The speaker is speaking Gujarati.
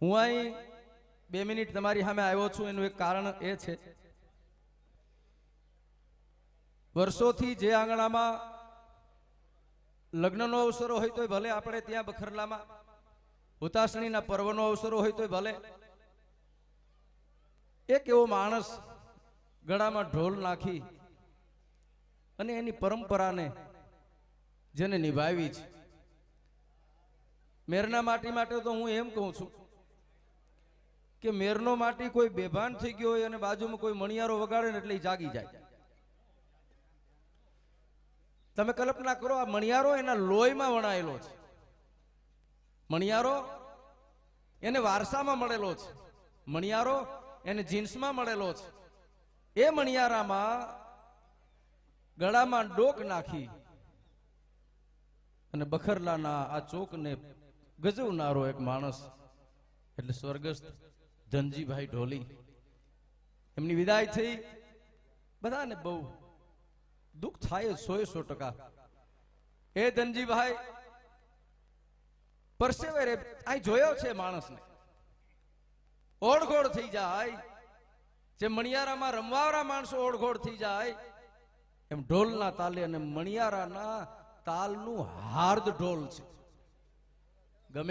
હું અહીં 2 મિનિટ તમારી સામે આવ્યો છું એનું એક કારણ એ છે, વર્ષોથી જે આંગણામાં લગ્નનો અવસરો હોય તોય ભલે, આપણે ત્યાં બખરલામાં હુતાસણીના પર્વનો અવસરો હોય તોય ભલે, એક એવો માણસ ગળામાં ઢોલ નાખી અને એની પરંપરાને જેને નિભાવી છે. મેરના માટી માટે તો હું એમ કહું છું કે મેરનો માટી કોઈ બેભાન થઈ ગયો હોય અને બાજુમાં કોઈ મણિયારો વગાડે ને એટલે જાગી જાય. તમે કલ્પના કરો, આ મણિયારો એના લોહીમાં વણાયેલો છે. મણિયારો એને વારસામાં મળેલો છે. મણિયારો એને જીન્સમાં મળેલો છે. એ મણિયારામાં ગળામાં ડોક નાખી અને બખરલાના આ ચોકને ગજવનારો એક માણસ એટલે સ્વર્ગસ્થ ધનજીભાઈ ઢોલી. એમની વિદાય થઈ, બધાને બહુ દુઃખ થાય 100%. એ ધનજીભાઈ પરસેવે અહીં જોયો છે માણસને, ઓળઘોળ થઈ જાય. જે મણિયારામાં રમવાવાળા માણસો ઓળઘોળ થઈ જાય એમ ઢોલના તાલે અને મણિયારાના તાલનું હાર્દ ઢોલ છે.